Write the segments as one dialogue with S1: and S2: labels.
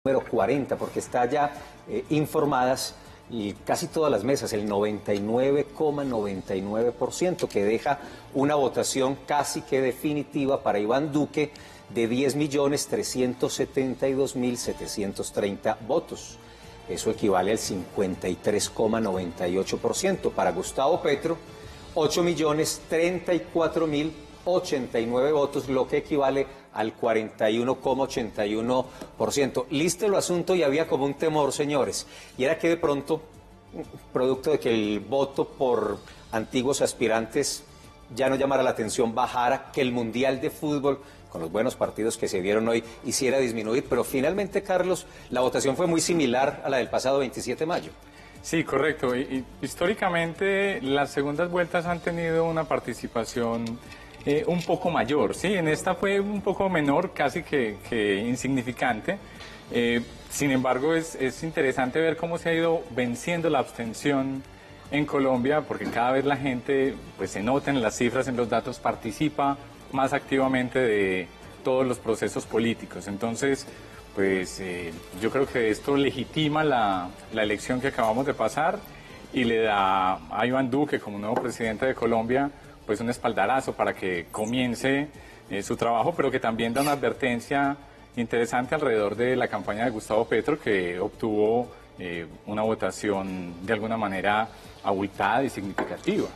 S1: número 40, porque está ya informadas y casi todas las mesas, el 99,99%, que deja una votación casi que definitiva para Iván Duque de 10.372.730 votos. Eso equivale al 53,98%. Para Gustavo Petro, 8.034.089 votos, lo que equivale al 41,81%. Listo el asunto y había como un temor, señores, y era que de pronto, producto de que el voto por antiguos aspirantes ya no llamara la atención, bajara, que el Mundial de Fútbol, con los buenos partidos que se vieron hoy, hiciera disminuir. Pero finalmente, Carlos, la votación fue muy similar a la del pasado 27 de mayo.
S2: Sí, correcto. Y históricamente las segundas vueltas han tenido una participación un poco mayor, ¿sí? En esta fue un poco menor, casi que insignificante. Sin embargo, es interesante ver cómo se ha ido venciendo la abstención en Colombia, porque cada vez la gente, pues se nota en las cifras, en los datos, participa más activamente de todos los procesos políticos. Entonces, pues yo creo que esto legitima la elección que acabamos de pasar y le da a Iván Duque, como nuevo presidente de Colombia, pues un espaldarazo para que comience su trabajo, pero que también da una advertencia interesante alrededor de la campaña de Gustavo Petro, que obtuvo una votación de alguna manera abultada y significativa.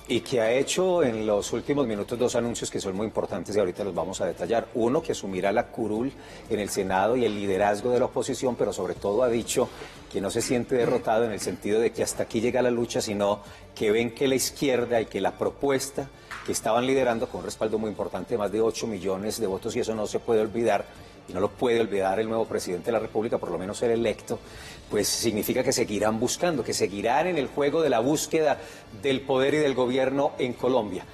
S1: Y que ha hecho en los últimos minutos dos anuncios que son muy importantes y ahorita los vamos a detallar. Uno, que asumirá la curul en el Senado y el liderazgo de la oposición, pero sobre todo ha dicho que no se siente derrotado en el sentido de que hasta aquí llega la lucha, sino que ven que la izquierda y que la propuesta que estaban liderando con un respaldo muy importante de más de 8 millones de votos, y eso no se puede olvidar, y no lo puede olvidar el nuevo presidente de la República, por lo menos el electo, pues significa que seguirán buscando, que seguirán en el juego de la búsqueda del poder y del gobierno en Colombia.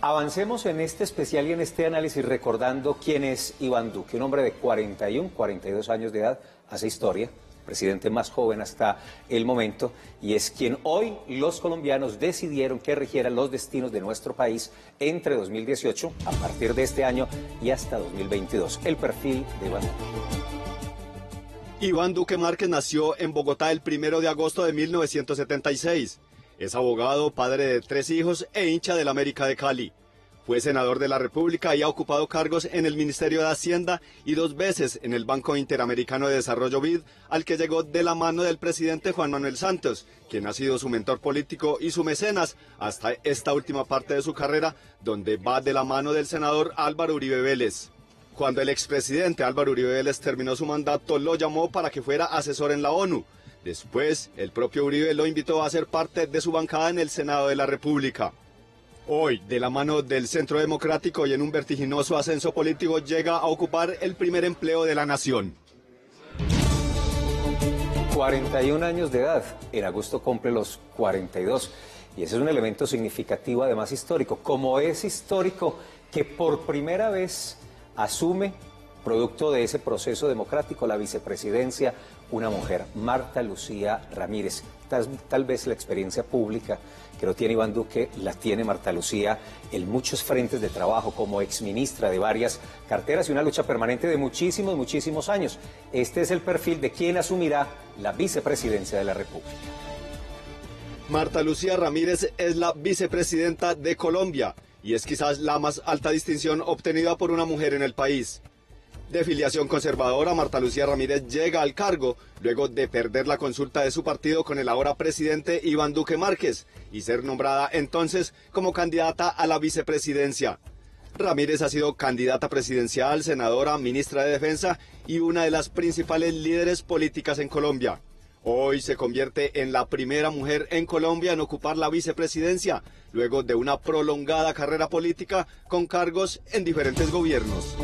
S1: Avancemos en este especial y en este análisis recordando quién es Iván Duque, un hombre de 42 años de edad, hace historia, presidente más joven hasta el momento, y es quien hoy los colombianos decidieron que rigiera los destinos de nuestro país entre 2018, a partir de este año, y hasta 2022. El perfil de Iván Duque.
S3: Iván Duque Márquez nació en Bogotá el 1 de agosto de 1976. Es abogado, padre de 3 hijos e hincha del América de Cali. Fue senador de la República y ha ocupado cargos en el Ministerio de Hacienda y 2 veces en el Banco Interamericano de Desarrollo BID, al que llegó de la mano del presidente Juan Manuel Santos, quien ha sido su mentor político y su mecenas hasta esta última parte de su carrera, donde va de la mano del senador Álvaro Uribe Vélez. Cuando el expresidente Álvaro Uribe Vélez terminó su mandato, lo llamó para que fuera asesor en la ONU. Después, el propio Uribe lo invitó a ser parte de su bancada en el Senado de la República. Hoy, de la mano del Centro Democrático y en un vertiginoso ascenso político, llega a ocupar el primer empleo de la nación.
S1: 41 años de edad, en agosto cumple los 42, y ese es un elemento significativo, además histórico, como es histórico que por primera vez asume, producto de ese proceso democrático, la vicepresidencia, una mujer, Marta Lucía Ramírez. Tal vez la experiencia pública que no tiene Iván Duque la tiene Marta Lucía en muchos frentes de trabajo, como exministra de varias carteras y una lucha permanente de muchísimos años. Este es el perfil de quien asumirá la vicepresidencia de la República.
S3: Marta Lucía Ramírez es la vicepresidenta de Colombia y es quizás la más alta distinción obtenida por una mujer en el país. De filiación conservadora, Marta Lucía Ramírez llega al cargo luego de perder la consulta de su partido con el ahora presidente Iván Duque Márquez y ser nombrada entonces como candidata a la vicepresidencia. Ramírez ha sido candidata presidencial, senadora, ministra de Defensa y una de las principales líderes políticas en Colombia. Hoy se convierte en la primera mujer en Colombia en ocupar la vicepresidencia, luego de una prolongada carrera política con cargos en diferentes gobiernos.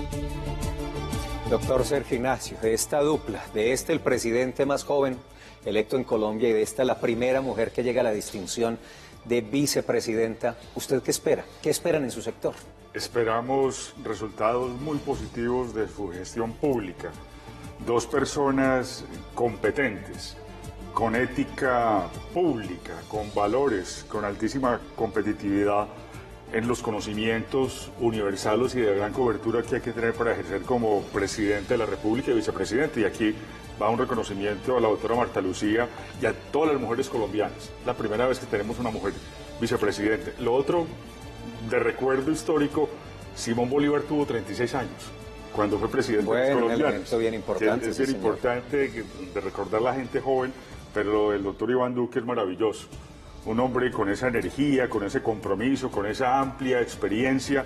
S1: Doctor Sergio Ignacio, de esta dupla, de este el presidente más joven electo en Colombia y de esta la primera mujer que llega a la distinción de vicepresidenta, ¿usted qué espera? ¿Qué esperan en su sector?
S4: Esperamos resultados muy positivos de su gestión pública. 2 personas competentes, con ética pública, con valores, con altísima competitividad en los conocimientos universales y de gran cobertura que hay que tener para ejercer como presidente de la República y vicepresidente. Y aquí va un reconocimiento a la doctora Marta Lucía y a todas las mujeres colombianas. La primera vez que tenemos una mujer vicepresidente. Lo otro, de recuerdo histórico, Simón Bolívar tuvo 36 años cuando fue presidente de los colombianos.
S1: Un elemento bien importante.
S4: Es bien importante de recordar a la gente joven, pero el doctor Iván Duque es maravilloso. Un hombre con esa energía, con ese compromiso, con esa amplia experiencia,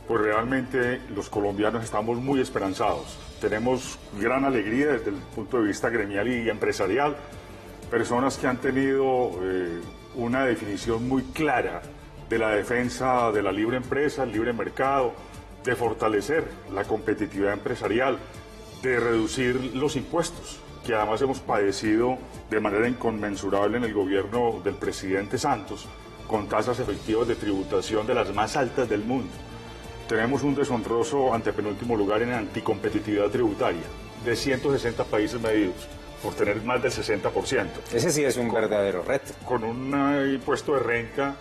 S4: pues realmente los colombianos estamos muy esperanzados. Tenemos gran alegría desde el punto de vista gremial y empresarial, personas que han tenido una definición muy clara de la defensa de la libre empresa, el libre mercado, de fortalecer la competitividad empresarial, de reducir los impuestos, que además hemos padecido de manera inconmensurable en el gobierno del presidente Santos, con tasas efectivas de tributación de las más altas del mundo. Tenemos un deshonroso antepenúltimo lugar en anticompetitividad tributaria, de 160 países medidos, por tener más del 60%.
S1: Ese sí es un verdadero reto.
S4: Con un impuesto de renta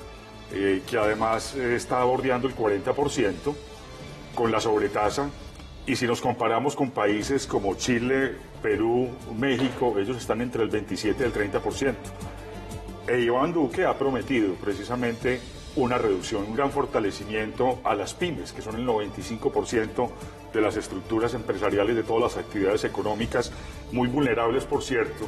S4: que además está bordeando el 40%, con la sobretasa. Y si nos comparamos con países como Chile, Perú, México, ellos están entre el 27 y el 30%. Iván Duque ha prometido precisamente una reducción, un gran fortalecimiento a las pymes, que son el 95% de las estructuras empresariales de todas las actividades económicas, muy vulnerables, por cierto,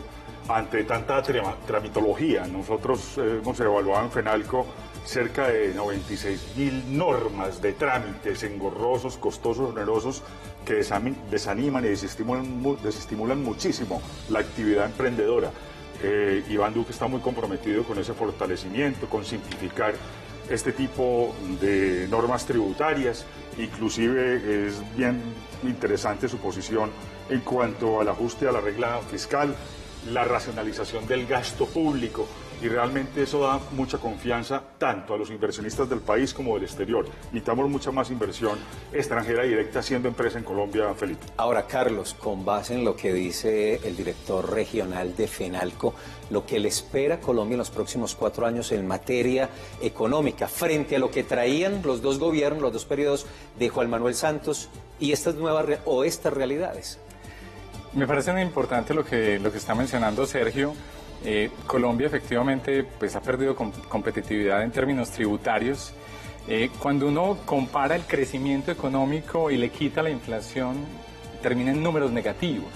S4: ante tanta tramitología. Nosotros hemos evaluado en FENALCO cerca de 96.000 normas de trámites engorrosos, costosos, onerosos, que desaniman y desestimulan muchísimo la actividad emprendedora. Iván Duque está muy comprometido con ese fortalecimiento, con simplificar este tipo de normas tributarias. Inclusive es bien interesante su posición en cuanto al ajuste a la regla fiscal, la racionalización del gasto público, y realmente eso da mucha confianza tanto a los inversionistas del país como del exterior. Necesitamos mucha más inversión extranjera directa haciendo empresa en Colombia, Felipe.
S1: Ahora, Carlos, con base en lo que dice el director regional de FENALCO, lo que le espera a Colombia en los próximos 4 años en materia económica, frente a lo que traían los dos gobiernos, los dos periodos de Juan Manuel Santos y estas realidades.
S2: Me parece muy importante lo que está mencionando Sergio. Colombia efectivamente pues, ha perdido competitividad en términos tributarios. Cuando uno compara el crecimiento económico y le quita la inflación, termina en números negativos.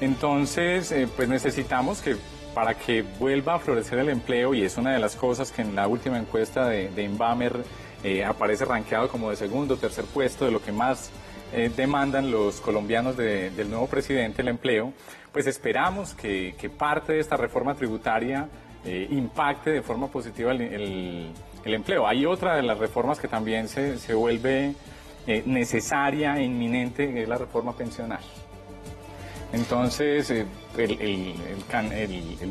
S2: Entonces, pues necesitamos que para que vuelva a florecer el empleo, y es una de las cosas que en la última encuesta de Inbamer aparece rankeado como de segundo o tercer puesto de lo que más demandan los colombianos del nuevo presidente, el empleo, pues esperamos que parte de esta reforma tributaria impacte de forma positiva el empleo. Hay otra de las reformas que también se vuelve necesaria e inminente, que es la reforma pensional. Entonces, el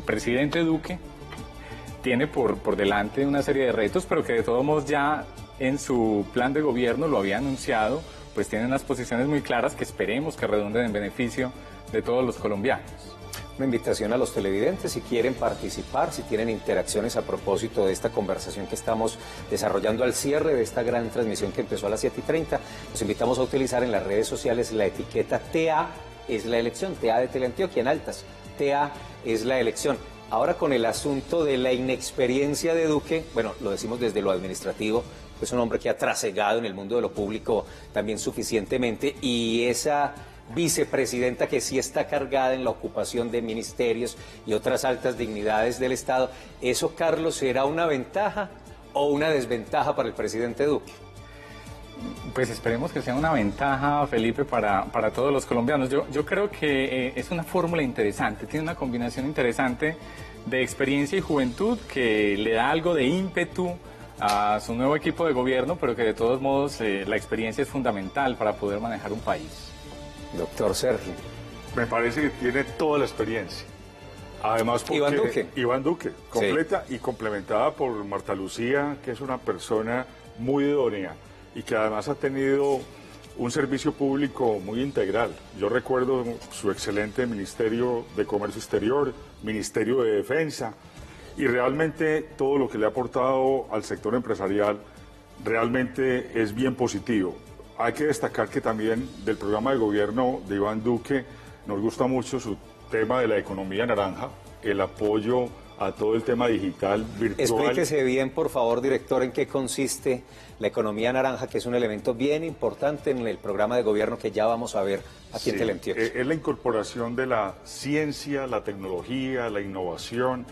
S2: presidente Duque tiene por delante una serie de retos, pero que de todos modos ya en su plan de gobierno lo había anunciado, pues tienen unas posiciones muy claras que esperemos que redunden en beneficio de todos los colombianos.
S1: Una invitación a los televidentes, si quieren participar, si tienen interacciones a propósito de esta conversación que estamos desarrollando al cierre de esta gran transmisión que empezó a las 7:30, los invitamos a utilizar en las redes sociales la etiqueta TA es la elección, TA de Teleantioquia en altas, TA es la elección. Ahora con el asunto de la inexperiencia de Duque, bueno, lo decimos desde lo administrativo, es un hombre que ha trasegado en el mundo de lo público también suficientemente, y esa vicepresidenta que sí está cargada en la ocupación de ministerios y otras altas dignidades del Estado, ¿eso, Carlos, será una ventaja o una desventaja para el presidente Duque?
S2: Pues esperemos que sea una ventaja, Felipe, para todos los colombianos. Yo creo que es una fórmula interesante, tiene una combinación interesante de experiencia y juventud que le da algo de ímpetu a su nuevo equipo de gobierno, pero que de todos modos la experiencia es fundamental para poder manejar un país.
S1: Doctor Sergio.
S4: Me parece que tiene toda la experiencia. Además, porque Iván Duque, completa y complementada por Marta Lucía, que es una persona muy idónea y que además ha tenido un servicio público muy integral. Yo recuerdo su excelente Ministerio de Comercio Exterior, Ministerio de Defensa, y realmente todo lo que le ha aportado al sector empresarial realmente es bien positivo. Hay que destacar que también del programa de gobierno de Iván Duque nos gusta mucho su tema de la economía naranja, el apoyo a todo el tema digital, virtual.
S1: Explíquese bien, por favor, director, en qué consiste la economía naranja, que es un elemento bien importante en el programa de gobierno que ya vamos a ver aquí en Teleantioquia.
S4: Es la incorporación de la ciencia, la tecnología, la innovación,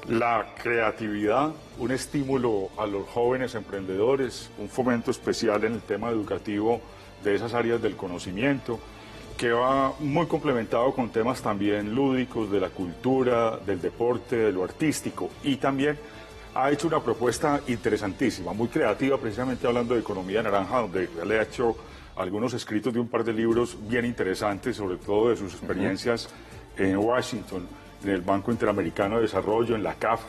S4: la creatividad, un estímulo a los jóvenes emprendedores, un fomento especial en el tema educativo de esas áreas del conocimiento, que va muy complementado con temas también lúdicos, de la cultura, del deporte, de lo artístico, y también ha hecho una propuesta interesantísima, muy creativa, precisamente hablando de economía naranja, donde le ha hecho algunos escritos de un par de libros bien interesantes, sobre todo de sus experiencias en Washington, en el Banco Interamericano de Desarrollo, en la CAF,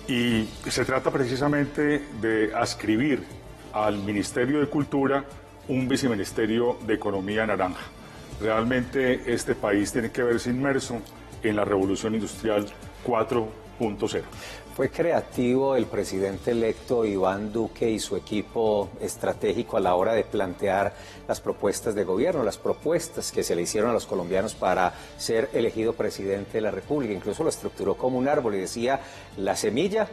S4: y se trata precisamente de adscribir al Ministerio de Cultura un viceministerio de Economía Naranja. Realmente este país tiene que verse inmerso en la revolución industrial 4.0.
S1: Fue creativo el presidente electo Iván Duque y su equipo estratégico a la hora de plantear las propuestas de gobierno, las propuestas que se le hicieron a los colombianos para ser elegido presidente de la República. Incluso lo estructuró como un árbol y decía: la semilla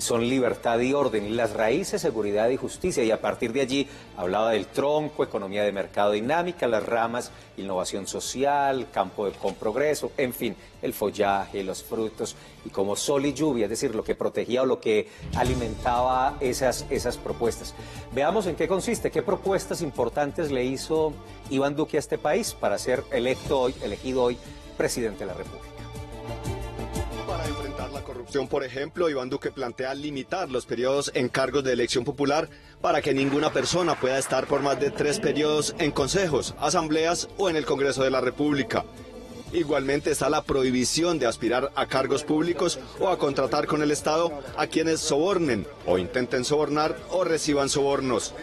S1: son libertad y orden, y las raíces, seguridad y justicia, y a partir de allí hablaba del tronco, economía de mercado dinámica, las ramas, innovación social, campo con progreso, en fin, el follaje, los frutos, y como sol y lluvia, es decir, lo que protegía o lo que alimentaba esas propuestas. Veamos en qué consiste, qué propuestas importantes le hizo Iván Duque a este país para ser elegido hoy presidente de la República.
S3: Para enfrentar la corrupción, por ejemplo, Iván Duque plantea limitar los periodos en cargos de elección popular para que ninguna persona pueda estar por más de 3 periodos en consejos, asambleas o en el Congreso de la República. Igualmente está la prohibición de aspirar a cargos públicos o a contratar con el Estado a quienes sobornen o intenten sobornar o reciban sobornos.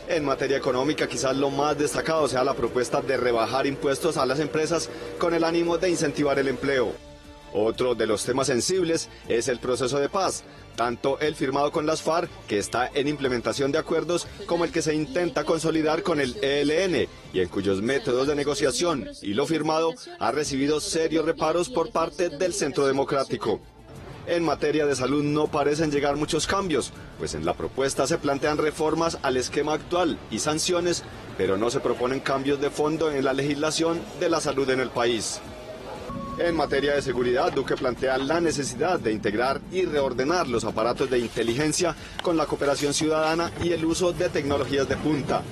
S3: En materia económica, quizás lo más destacado sea la propuesta de rebajar impuestos a las empresas con el ánimo de incentivar el empleo. Otro de los temas sensibles es el proceso de paz, tanto el firmado con las FARC, que está en implementación de acuerdos, como el que se intenta consolidar con el ELN, y en cuyos métodos de negociación y lo firmado ha recibido serios reparos por parte del Centro Democrático. En materia de salud no parecen llegar muchos cambios, pues en la propuesta se plantean reformas al esquema actual y sanciones, pero no se proponen cambios de fondo en la legislación de la salud en el país. En materia de seguridad, Duque plantea la necesidad de integrar y reordenar los aparatos de inteligencia con la cooperación ciudadana y el uso de tecnologías de punta.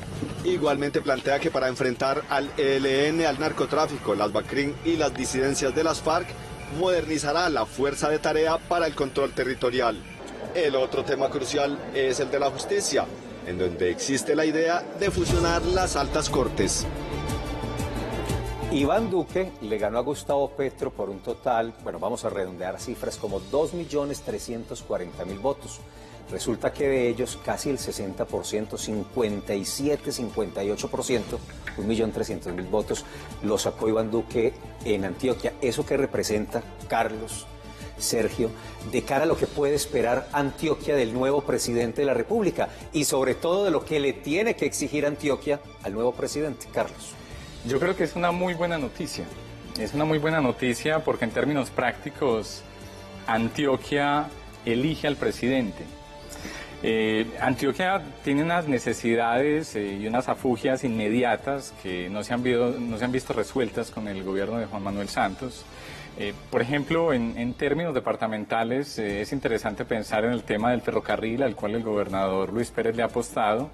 S3: Igualmente plantea que para enfrentar al ELN, al narcotráfico, las BACRIM y las disidencias de las FARC, modernizará la fuerza de tarea para el control territorial. El otro tema crucial es el de la justicia, en donde existe la idea de fusionar las altas cortes.
S1: Iván Duque le ganó a Gustavo Petro por un total, bueno, vamos a redondear cifras, como 2.340.000 votos. Resulta que de ellos casi el 60%, 57, 58%, 1.300.000 votos, lo sacó Iván Duque en Antioquia. ¿Eso qué representa, Carlos, Sergio, de cara a lo que puede esperar Antioquia del nuevo presidente de la República? Y sobre todo de lo que le tiene que exigir Antioquia al nuevo presidente, Carlos.
S2: Yo creo que es una muy buena noticia. Es una muy buena noticia porque en términos prácticos Antioquia elige al presidente. Antioquia tiene unas necesidades y unas afugias inmediatas que no se han visto resueltas con el gobierno de Juan Manuel Santos. Por ejemplo, en términos departamentales es interesante pensar en el tema del ferrocarril al cual el gobernador Luis Pérez le ha apostado.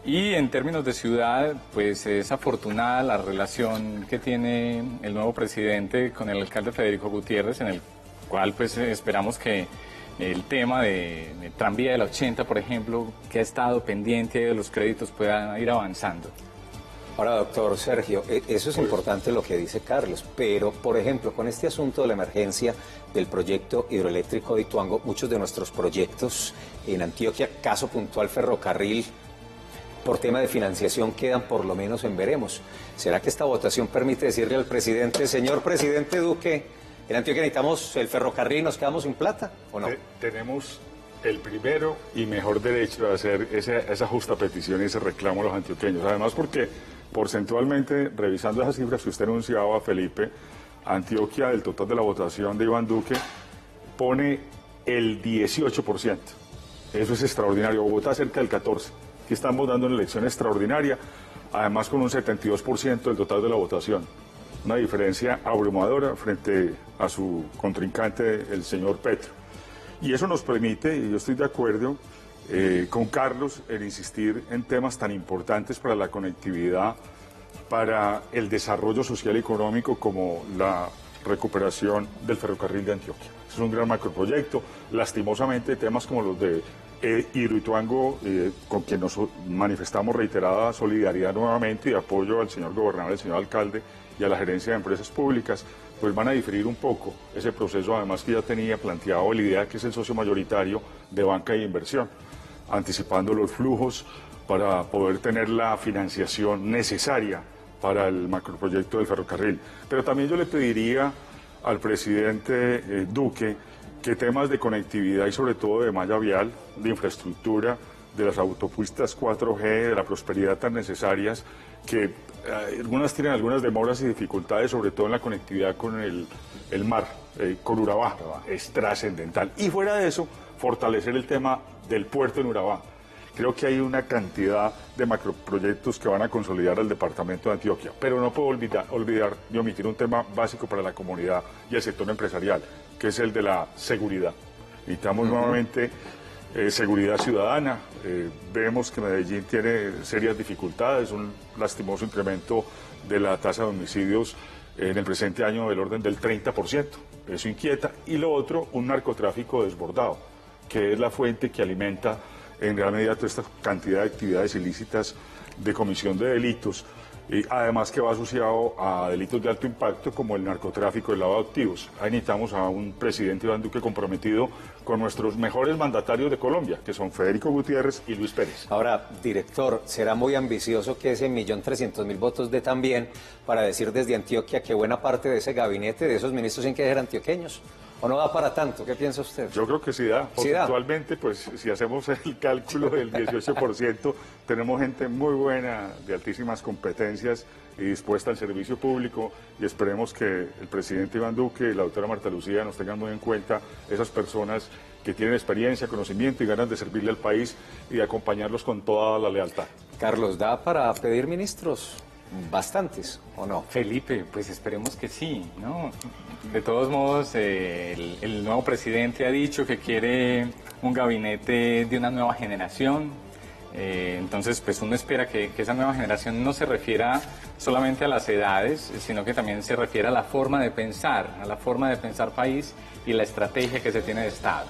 S2: Y en términos de ciudad, pues es afortunada la relación que tiene el nuevo presidente con el alcalde Federico Gutiérrez, en el cual pues esperamos que el tema de tranvía de la 80, por ejemplo, que ha estado pendiente de los créditos, pueda ir avanzando.
S1: Ahora, doctor Sergio, eso es importante lo que dice Carlos, pero, por ejemplo, con este asunto de la emergencia del proyecto hidroeléctrico de Ituango, muchos de nuestros proyectos en Antioquia, caso puntual ferrocarril, por tema de financiación quedan por lo menos en veremos. ¿Será que esta votación permite decirle al presidente, señor presidente Duque, en Antioquia necesitamos el ferrocarril y nos quedamos sin plata, o no?
S4: Tenemos el primero y mejor derecho de hacer esa justa petición y ese reclamo a los antioqueños. Además porque porcentualmente, revisando esas cifras que usted anunciaba, Felipe, Antioquia, del total de la votación de Iván Duque, pone el 18%. Eso es extraordinario. Bogotá cerca del 14%. Aquí estamos dando una elección extraordinaria, además con un 72% del total de la votación. Una diferencia abrumadora frente a su contrincante, el señor Petro. Y eso nos permite, y yo estoy de acuerdo con Carlos, en insistir en temas tan importantes para la conectividad, para el desarrollo social y económico, como la recuperación del ferrocarril de Antioquia. Es un gran macroproyecto. Lastimosamente, temas como los de Hidroituango, con quien nos manifestamos reiterada solidaridad nuevamente y apoyo al señor gobernador, al señor alcalde y a la gerencia de empresas públicas, pues van a diferir un poco ese proceso, además que ya tenía planteado el IDEA, que es el socio mayoritario de banca e inversión, anticipando los flujos para poder tener la financiación necesaria para el macroproyecto del ferrocarril. Pero también yo le pediría al presidente Duque que temas de conectividad y sobre todo de malla vial, de infraestructura, de las autopistas 4G, de la prosperidad tan necesarias, que algunas tienen algunas demoras y dificultades, sobre todo en la conectividad con el mar, con Urabá, es trascendental. Y fuera de eso, fortalecer el tema del puerto en Urabá. Creo que hay una cantidad de macroproyectos que van a consolidar al departamento de Antioquia, pero no puedo olvidar ni omitir un tema básico para la comunidad y el sector empresarial, que es el de la seguridad. Necesitamos nuevamente seguridad ciudadana. Vemos que Medellín tiene serias dificultades, un lastimoso incremento de la tasa de homicidios en el presente año del orden del 30%. Eso inquieta. Y lo otro, un narcotráfico desbordado, que es la fuente que alimenta en gran medida toda esta cantidad de actividades ilícitas de comisión de delitos, y además que va asociado a delitos de alto impacto como el narcotráfico y el lavado de activos. Ahí necesitamos a un presidente Iván Duque comprometido con nuestros mejores mandatarios de Colombia, que son Federico Gutiérrez y Luis Pérez.
S1: Ahora, director, será muy ambicioso que ese 1.300.000 votos dé también para decir desde Antioquia que buena parte de ese gabinete, de esos ministros, tienen que ser antioqueños. ¿O no da para tanto? ¿Qué piensa usted?
S4: Yo creo que sí da.
S1: ¿Sí da?
S4: Actualmente, pues, si hacemos el cálculo del 18%, tenemos gente muy buena, de altísimas competencias y dispuesta al servicio público, y esperemos que el presidente Iván Duque y la doctora Marta Lucía nos tengan muy en cuenta esas personas que tienen experiencia, conocimiento y ganas de servirle al país y de acompañarlos con toda la lealtad.
S1: Carlos, ¿da para pedir ministros? Bastantes, ¿o no?
S2: Felipe, pues esperemos que sí, ¿no? De todos modos, el nuevo presidente ha dicho que quiere un gabinete de una nueva generación. Entonces, pues uno espera que esa nueva generación no se refiera solamente a las edades, sino que también se refiera a la forma de pensar país y la estrategia que se tiene de Estado.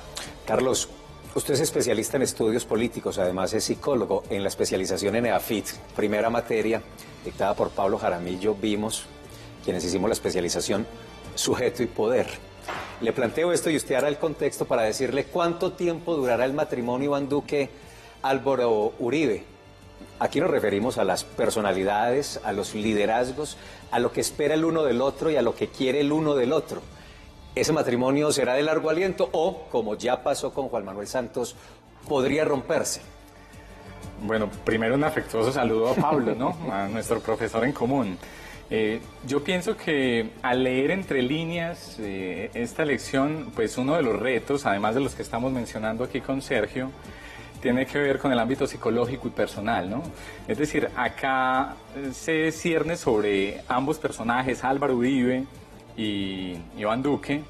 S1: Carlos, usted es especialista en estudios políticos, además es psicólogo en la especialización en EAFIT, primera materia, dictada por Pablo Jaramillo. Vimos, quienes hicimos la especialización, sujeto y poder. Le planteo esto y usted hará el contexto para decirle cuánto tiempo durará el matrimonio Iván Duque-Álvaro Uribe. Aquí nos referimos a las personalidades, a los liderazgos, a lo que espera el uno del otro y a lo que quiere el uno del otro. ¿Ese matrimonio será de largo aliento o, como ya pasó con Juan Manuel Santos, podría romperse?
S2: Bueno, primero un afectuoso saludo a Pablo, ¿no? A nuestro profesor en común. Yo pienso que al leer entre líneas esta lección, pues uno de los retos, además de los que estamos mencionando aquí con Sergio, tiene que ver con el ámbito psicológico y personal, ¿no? Es decir, acá se cierne sobre ambos personajes, Álvaro Uribe y Iván Duque,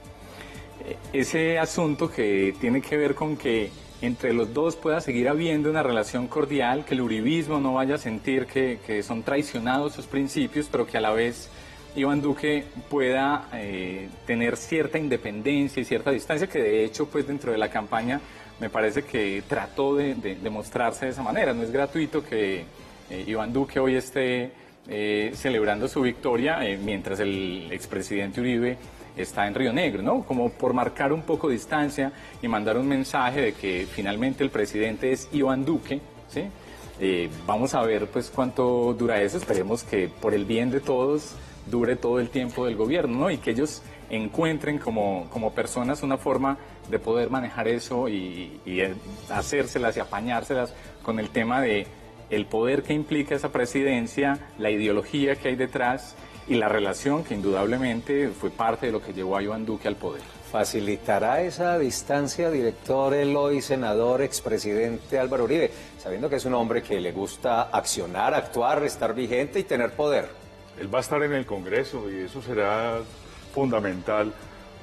S2: ese asunto que tiene que ver con que entre los dos pueda seguir habiendo una relación cordial, que el uribismo no vaya a sentir que son traicionados sus principios, pero que a la vez Iván Duque pueda tener cierta independencia y cierta distancia, que de hecho pues dentro de la campaña me parece que trató de mostrarse de esa manera. No es gratuito que Iván Duque hoy esté celebrando su victoria mientras el expresidente Uribe está en Río Negro, ¿no? Como por marcar un poco de distancia y mandar un mensaje de que finalmente el presidente es Iván Duque, ¿sí? Vamos a ver pues cuánto dura eso. Esperemos que por el bien de todos dure todo el tiempo del gobierno, ¿no? Y que ellos encuentren como personas una forma de poder manejar eso y hacérselas y apañárselas con el tema de el poder que implica esa presidencia, la ideología que hay detrás y la relación que indudablemente fue parte de lo que llevó a Iván Duque al poder.
S1: ¿Facilitará esa distancia, director Eloy, senador, expresidente Álvaro Uribe, sabiendo que es un hombre que le gusta accionar, actuar, estar vigente y tener poder?
S4: Él va a estar en el Congreso y eso será fundamental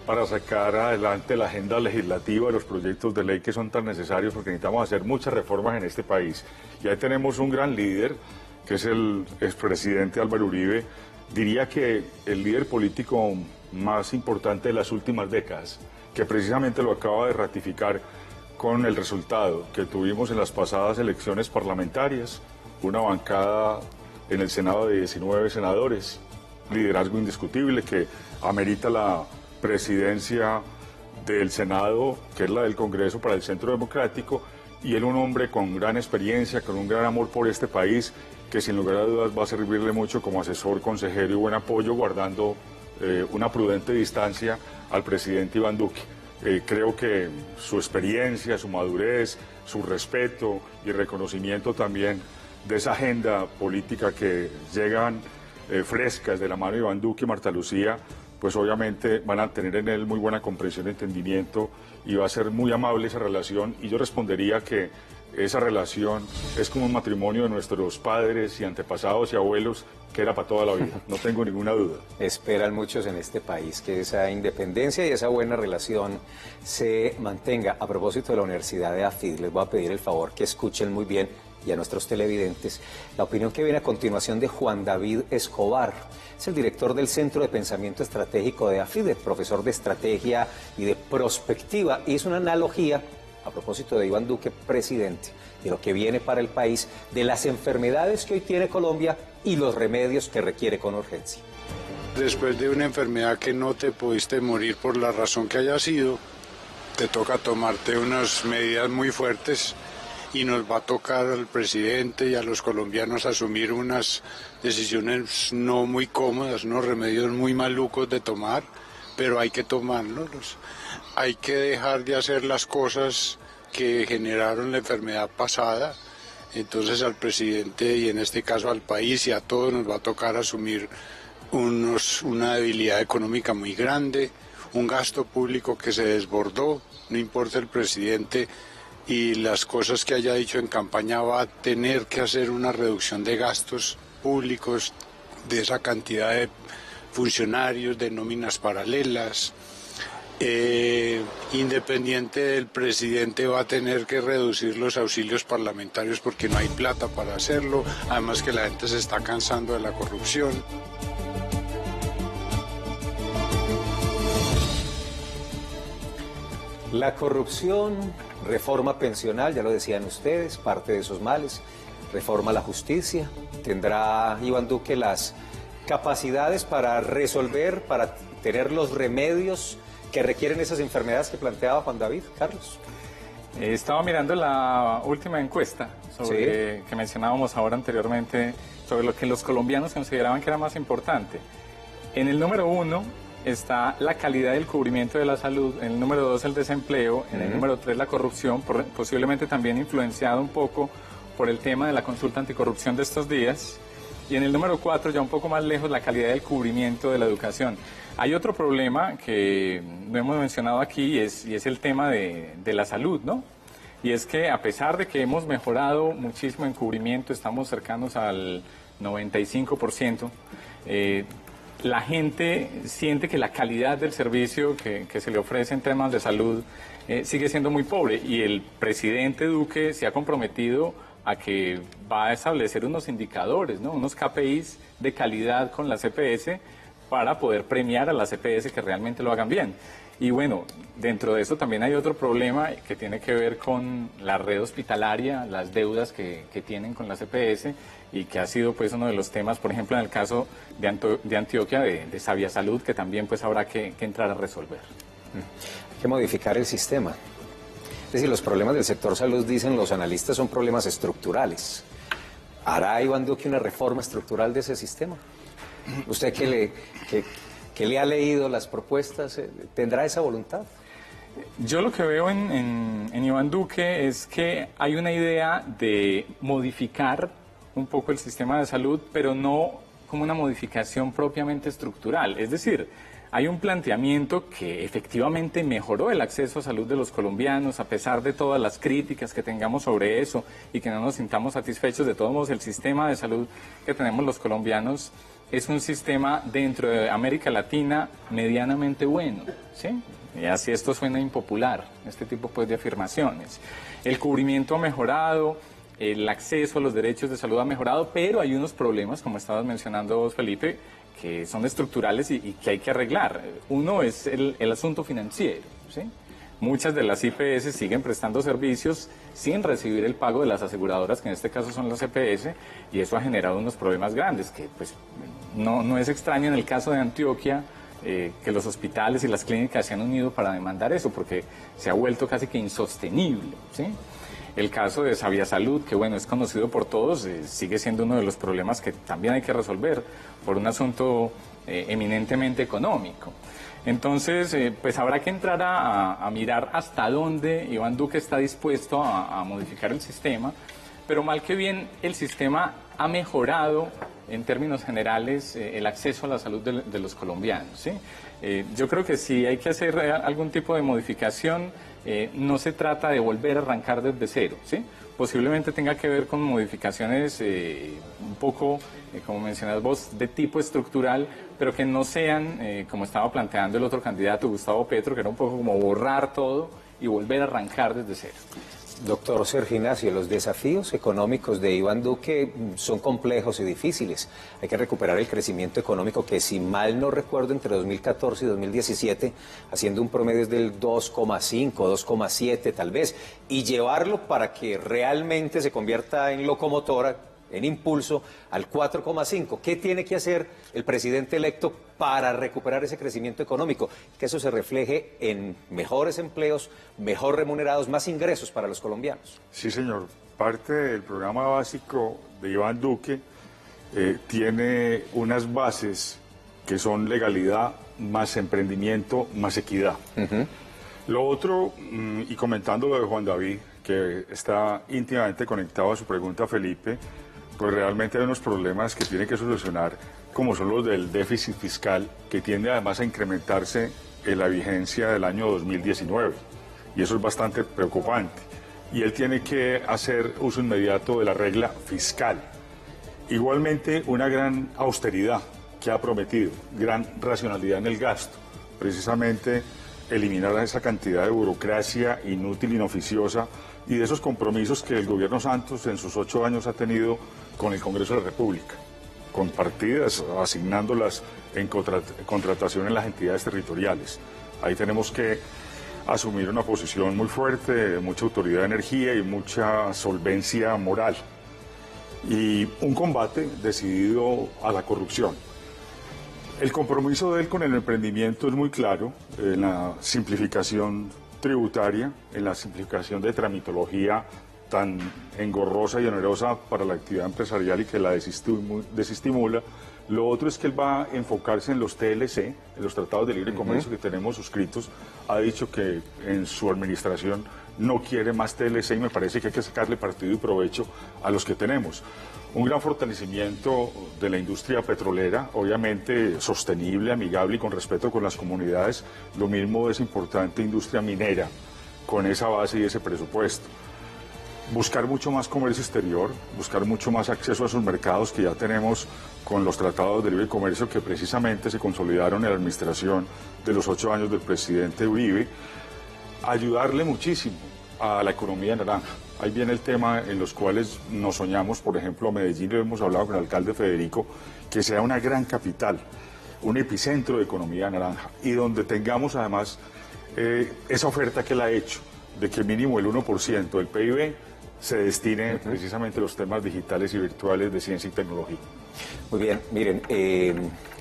S4: para sacar adelante la agenda legislativa de los proyectos de ley que son tan necesarios, porque necesitamos hacer muchas reformas en este país. Y ahí tenemos un gran líder, que es el expresidente Álvaro Uribe, diría que el líder político más importante de las últimas décadas, que precisamente lo acaba de ratificar con el resultado que tuvimos en las pasadas elecciones parlamentarias, una bancada en el Senado de 19 senadores, liderazgo indiscutible que amerita la presidencia del Senado, que es la del Congreso para el Centro Democrático, y él un hombre con gran experiencia, con un gran amor por este país, que sin lugar a dudas va a servirle mucho como asesor, consejero y buen apoyo, guardando una prudente distancia al presidente Iván Duque. Creo que su experiencia, su madurez, su respeto y reconocimiento también de esa agenda política que llegan frescas de la mano de Iván Duque y Marta Lucía, pues obviamente van a tener en él muy buena comprensión y entendimiento y va a ser muy amable esa relación, y yo respondería que esa relación es como un matrimonio de nuestros padres y antepasados y abuelos, que era para toda la vida, no tengo ninguna duda.
S1: Esperan muchos en este país que esa independencia y esa buena relación se mantenga. A propósito de la Universidad de AFID, les voy a pedir el favor que escuchen muy bien, y a nuestros televidentes, la opinión que viene a continuación de Juan David Escobar. Es el director del Centro de Pensamiento Estratégico de AFID, profesor de estrategia y de prospectiva. Hizo una analogía a propósito de Iván Duque, presidente, de lo que viene para el país, de las enfermedades que hoy tiene Colombia y los remedios que requiere con urgencia.
S5: Después de una enfermedad que no te pudiste morir por la razón que haya sido, te toca tomarte unas medidas muy fuertes y nos va a tocar al presidente y a los colombianos asumir unas decisiones no muy cómodas, unos remedios muy malucos de tomar, pero hay que tomarlos. Hay que dejar de hacer las cosas que generaron la enfermedad pasada. Entonces al presidente y en este caso al país y a todos nos va a tocar asumir una debilidad económica muy grande, un gasto público que se desbordó, no importa el presidente y las cosas que haya dicho en campaña, va a tener que hacer una reducción de gastos públicos, de esa cantidad de funcionarios, de nóminas paralelas. Independiente del presidente, va a tener que reducir los auxilios parlamentarios porque no hay plata para hacerlo, además que la gente se está cansando de la corrupción.
S1: La corrupción, reforma pensional, ya lo decían ustedes, parte de esos males, reforma a la justicia. ¿Tendrá Iván Duque las capacidades para resolver, para tener los remedios que requieren esas enfermedades que planteaba Juan David, Carlos?
S2: Estaba mirando la última encuesta sobre, que mencionábamos ahora anteriormente, sobre lo que los colombianos consideraban que era más importante. En el número 1 está la calidad del cubrimiento de la salud, en el número 2 el desempleo, en el número 3 la corrupción, posiblemente también influenciado un poco por el tema de la consulta anticorrupción de estos días, y en el número 4, ya un poco más lejos, la calidad del cubrimiento de la educación. Hay otro problema que no hemos mencionado aquí y es el tema de la salud, ¿no? Y es que a pesar de que hemos mejorado muchísimo en cubrimiento, estamos cercanos al 95%, la gente siente que la calidad del servicio que se le ofrece en temas de salud sigue siendo muy pobre, y el presidente Duque se ha comprometido a que va a establecer unos indicadores, ¿no? Unos KPIs de calidad con la CPS para poder premiar a las CPS que realmente lo hagan bien. Y bueno, dentro de eso también hay otro problema que tiene que ver con la red hospitalaria, las deudas que tienen con la CPS, y que ha sido pues uno de los temas, por ejemplo, en el caso de Antioquia, de Sabia Salud, que también pues habrá que entrar a resolver.
S1: Hay que modificar el sistema. Es decir, los problemas del sector salud, dicen los analistas, son problemas estructurales. ¿Hará Iván Duque una reforma estructural de ese sistema? Usted que le ha leído las propuestas, ¿tendrá esa voluntad?
S2: Yo lo que veo en Iván Duque es que hay una idea de modificar un poco el sistema de salud, pero no como una modificación propiamente estructural. Es decir, hay un planteamiento que efectivamente mejoró el acceso a salud de los colombianos, a pesar de todas las críticas que tengamos sobre eso y que no nos sintamos satisfechos. De todos modos, el sistema de salud que tenemos los colombianos es un sistema dentro de América Latina medianamente bueno, ¿sí? Y así esto suena impopular, este tipo pues, de afirmaciones. El cubrimiento ha mejorado, el acceso a los derechos de salud ha mejorado, pero hay unos problemas, como estabas mencionando vos, Felipe, que son estructurales y que hay que arreglar. Uno es el asunto financiero, ¿sí? Muchas de las IPS siguen prestando servicios sin recibir el pago de las aseguradoras, que en este caso son las EPS, y eso ha generado unos problemas grandes, que pues no es extraño en el caso de Antioquia, que los hospitales y las clínicas se han unido para demandar eso, porque se ha vuelto casi que insostenible, ¿sí? El caso de Sabia Salud, que bueno, es conocido por todos, sigue siendo uno de los problemas que también hay que resolver por un asunto eminentemente económico. Entonces, pues habrá que entrar a mirar hasta dónde Iván Duque está dispuesto a modificar el sistema, pero mal que bien el sistema ha mejorado en términos generales el acceso a la salud de los colombianos, ¿sí? Yo creo que si hay que hacer algún tipo de modificación, no se trata de volver a arrancar desde cero, ¿sí? Posiblemente tenga que ver con modificaciones un poco, como mencionas vos, de tipo estructural, pero que no sean, como estaba planteando el otro candidato, Gustavo Petro, que era un poco como borrar todo y volver a arrancar desde cero.
S1: Doctor Sergio Ignacio, los desafíos económicos de Iván Duque son complejos y difíciles. Hay que recuperar el crecimiento económico que, si mal no recuerdo, entre 2014 y 2017, haciendo un promedio es del 2,5, 2,7 tal vez, y llevarlo para que realmente se convierta en locomotora, en impulso, al 4,5. ¿Qué tiene que hacer el presidente electo para recuperar ese crecimiento económico? Que eso se refleje en mejores empleos, mejor remunerados, más ingresos para los colombianos.
S4: Sí, señor. Parte del programa básico de Iván Duque tiene unas bases que son legalidad, más emprendimiento, más equidad. Lo otro, y comentando lo de Juan David, que está íntimamente conectado a su pregunta, Felipe, pues realmente hay unos problemas que tiene que solucionar, como son los del déficit fiscal, que tiende además a incrementarse en la vigencia del año 2019. Y eso es bastante preocupante. Y él tiene que hacer uso inmediato de la regla fiscal. Igualmente, una gran austeridad que ha prometido, gran racionalidad en el gasto, precisamente eliminar esa cantidad de burocracia inútil, inoficiosa, y de esos compromisos que el gobierno Santos en sus 8 años ha tenido con el Congreso de la República, con partidas, asignándolas en contratación en las entidades territoriales. Ahí tenemos que asumir una posición muy fuerte, mucha autoridad de energía y mucha solvencia moral. Y un combate decidido a la corrupción. El compromiso de él con el emprendimiento es muy claro, en la simplificación tributaria, en la simplificación de tramitología tan engorrosa y onerosa para la actividad empresarial y que la desestimula. Lo otro es que él va a enfocarse en los TLC, en los tratados de libre comercio que tenemos suscritos. Ha dicho que en su administración no quiere más TLC y me parece que hay que sacarle partido y provecho a los que tenemos. Un gran fortalecimiento de la industria petrolera, obviamente sostenible, amigable y con respeto con las comunidades. Lo mismo es importante industria minera, con esa base y ese presupuesto. Buscar mucho más comercio exterior, buscar mucho más acceso a esos mercados que ya tenemos con los tratados de libre comercio que precisamente se consolidaron en la administración de los 8 años del presidente Uribe. Ayudarle muchísimo a la economía naranja. Ahí viene el tema en los cuales nos soñamos, por ejemplo, a Medellín, lo hemos hablado con el alcalde Federico, que sea una gran capital, un epicentro de economía naranja, y donde tengamos además esa oferta que él ha hecho, de que mínimo el 1% del PIB se destine precisamente a los temas digitales y virtuales de ciencia y tecnología.
S1: Muy bien, miren,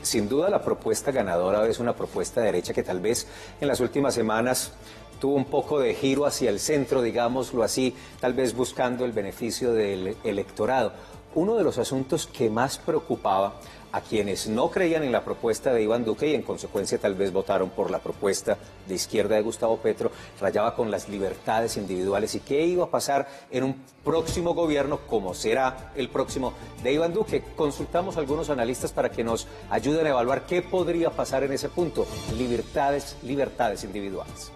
S1: sin duda la propuesta ganadora es una propuesta de derecha que tal vez en las últimas semanas tuvo un poco de giro hacia el centro, digámoslo así, tal vez buscando el beneficio del electorado. Uno de los asuntos que más preocupaba a quienes no creían en la propuesta de Iván Duque y en consecuencia tal vez votaron por la propuesta de izquierda de Gustavo Petro, rayaba con las libertades individuales y qué iba a pasar en un próximo gobierno, como será el próximo de Iván Duque. Consultamos a algunos analistas para que nos ayuden a evaluar qué podría pasar en ese punto. Libertades individuales.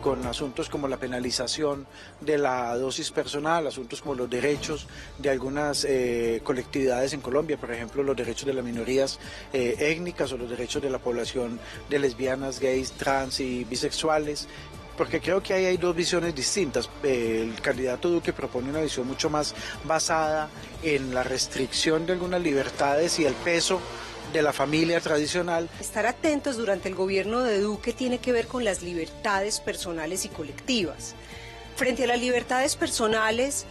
S6: Con asuntos como la penalización de la dosis personal, asuntos como los derechos de algunas colectividades en Colombia, por ejemplo, los derechos de las minorías étnicas o los derechos de la población de lesbianas, gays, trans y bisexuales. Porque creo que ahí hay dos visiones distintas. El candidato Duque propone una visión mucho más basada en la restricción de algunas libertades y el peso de la familia tradicional.
S7: Estar atentos durante el gobierno de Duque tiene que ver con las libertades personales y colectivas. Frente a las libertades personales,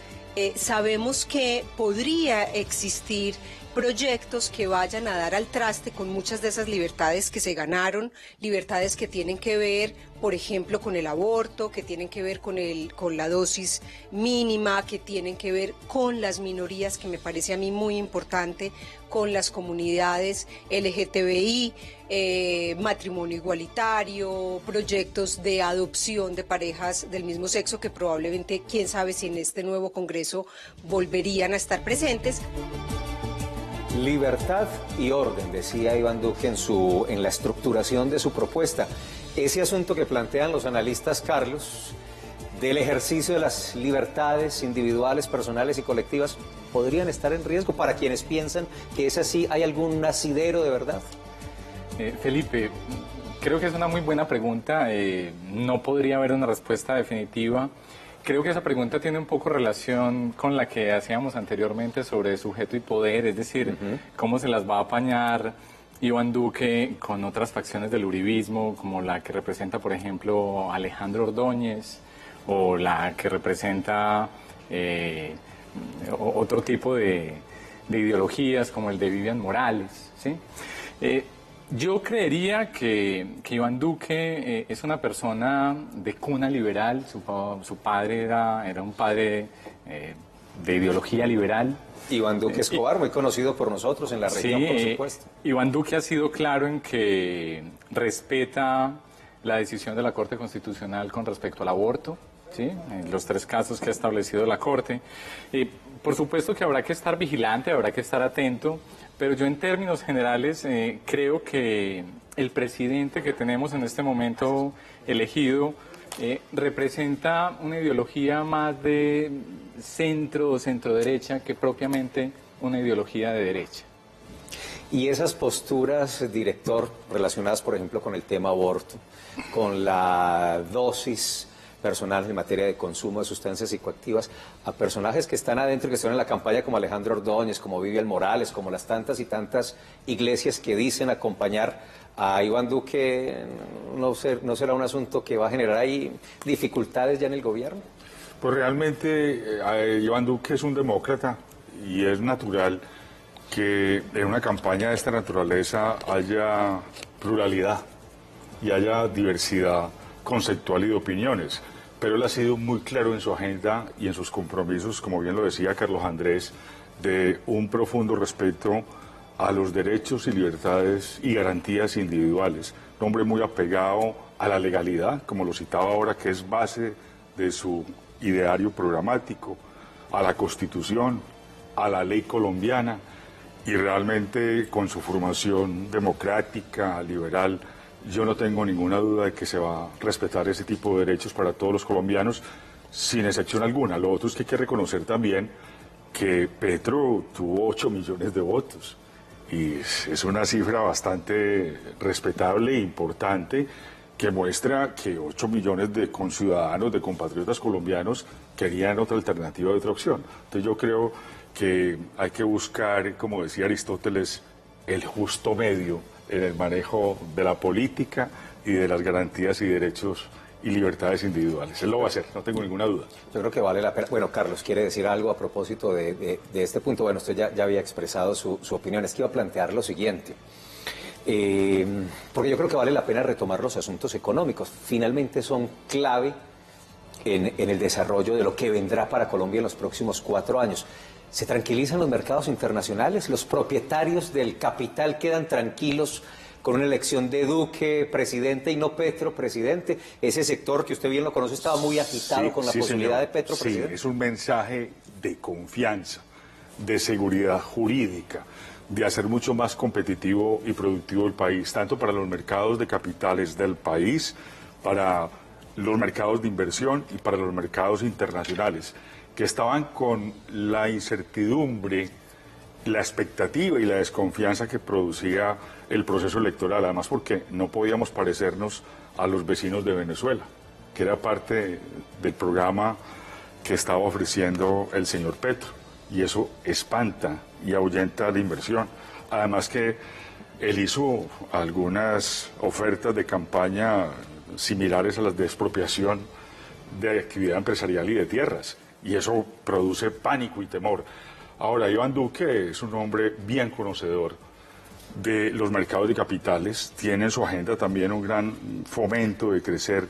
S7: sabemos que podría existir proyectos que vayan a dar al traste con muchas de esas libertades que se ganaron, libertades que tienen que ver, por ejemplo, con el aborto, que tienen que ver con la dosis mínima, que tienen que ver con las minorías, que me parece a mí muy importante, con las comunidades LGTBI, matrimonio igualitario, proyectos de adopción de parejas del mismo sexo que probablemente, quién sabe si en este nuevo Congreso volverían a estar presentes.
S1: Libertad y orden, decía Iván Duque en la estructuración de su propuesta. Ese asunto que plantean los analistas, Carlos, del ejercicio de las libertades individuales, personales y colectivas, ¿podrían estar en riesgo para quienes piensan que es así? ¿Hay algún asidero de verdad?
S2: Felipe, creo que es una muy buena pregunta. No podría haber una respuesta definitiva. Creo que esa pregunta tiene un poco relación con la que hacíamos anteriormente sobre sujeto y poder, es decir, cómo se las va a apañar Iván Duque con otras facciones del uribismo, como la que representa, por ejemplo, Alejandro Ordóñez, o la que representa otro tipo de ideologías, como el de Vivian Morales, ¿sí? Yo creería que Iván Duque es una persona de cuna liberal. Su padre era un padre de ideología liberal.
S1: Iván Duque Escobar, muy conocido por nosotros en la región, por supuesto.
S2: Iván Duque ha sido claro en que respeta la decisión de la Corte Constitucional con respecto al aborto, ¿sí? En los 3 casos que ha establecido la Corte. Por supuesto que habrá que estar vigilante, habrá que estar atento, pero yo en términos generales creo que el presidente que tenemos en este momento elegido representa una ideología más de centro o centro-derecha que propiamente una ideología de derecha.
S1: Y esas posturas, director, relacionadas, por ejemplo, con el tema aborto, con la dosis personal en materia de consumo de sustancias psicoactivas, a personajes que están adentro y que están en la campaña como Alejandro Ordóñez, como Vivian Morales, como las tantas y tantas iglesias que dicen acompañar a Iván Duque, ¿no será un asunto que va a generar ahí dificultades ya en el gobierno?
S4: Pues realmente Iván Duque es un demócrata y es natural que en una campaña de esta naturaleza haya pluralidad y haya diversidad conceptual y de opiniones, pero él ha sido muy claro en su agenda y en sus compromisos, como bien lo decía Carlos Andrés, de un profundo respeto a los derechos y libertades y garantías individuales. Un hombre muy apegado a la legalidad, como lo citaba ahora, que es base de su ideario programático, a la Constitución, a la ley colombiana, y realmente con su formación democrática, liberal, yo no tengo ninguna duda de que se va a respetar ese tipo de derechos para todos los colombianos, sin excepción alguna. Lo otro es que hay que reconocer también que Petro tuvo 8 millones de votos, y es una cifra bastante respetable e importante, que muestra que 8 millones de conciudadanos, de compatriotas colombianos, querían otra alternativa, otra opción. Entonces yo creo que hay que buscar, como decía Aristóteles, el justo medio en el manejo de la política y de las garantías y derechos y libertades individuales. Él lo va a hacer, no tengo ninguna duda.
S1: Yo creo que vale la pena. Bueno, Carlos, ¿quiere decir algo a propósito de este punto? Bueno, usted ya había expresado su opinión. Es que iba a plantear lo siguiente. Porque yo creo que vale la pena retomar los asuntos económicos. Finalmente son clave en el desarrollo de lo que vendrá para Colombia en los próximos 4 años. ¿Se tranquilizan los mercados internacionales? ¿Los propietarios del capital quedan tranquilos con una elección de Duque presidente y no Petro presidente? Ese sector que usted bien lo conoce estaba muy agitado con la posibilidad
S4: señor.
S1: de Petro presidente.
S4: Sí, es un mensaje de confianza, de seguridad jurídica, de hacer mucho más competitivo y productivo el país, tanto para los mercados de capitales del país, para los mercados de inversión y para los mercados internacionales, que estaban con la incertidumbre, la expectativa y la desconfianza que producía el proceso electoral, además porque no podíamos parecernos a los vecinos de Venezuela, que era parte del programa que estaba ofreciendo el señor Petro, y eso espanta y ahuyenta la inversión. Además que él hizo algunas ofertas de campaña similares a las de expropiación de actividad empresarial y de tierras, y eso produce pánico y temor. Ahora, Iván Duque es un hombre bien conocedor de los mercados de capitales, tiene en su agenda también un gran fomento de crecer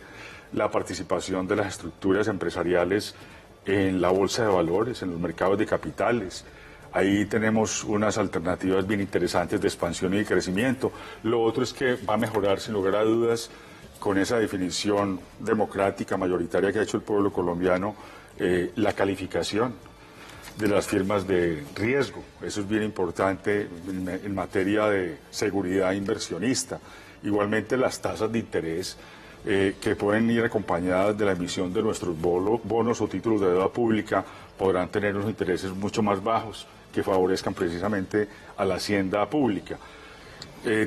S4: la participación de las estructuras empresariales en la bolsa de valores, en los mercados de capitales. Ahí tenemos unas alternativas bien interesantes de expansión y de crecimiento. Lo otro es que va a mejorar, sin lugar a dudas, con esa definición democrática, mayoritaria que ha hecho el pueblo colombiano, la calificación de las firmas de riesgo. Eso es bien importante en materia de seguridad inversionista. Igualmente las tasas de interés que pueden ir acompañadas de la emisión de nuestros bonos o títulos de deuda pública podrán tener unos intereses mucho más bajos que favorezcan precisamente a la hacienda pública.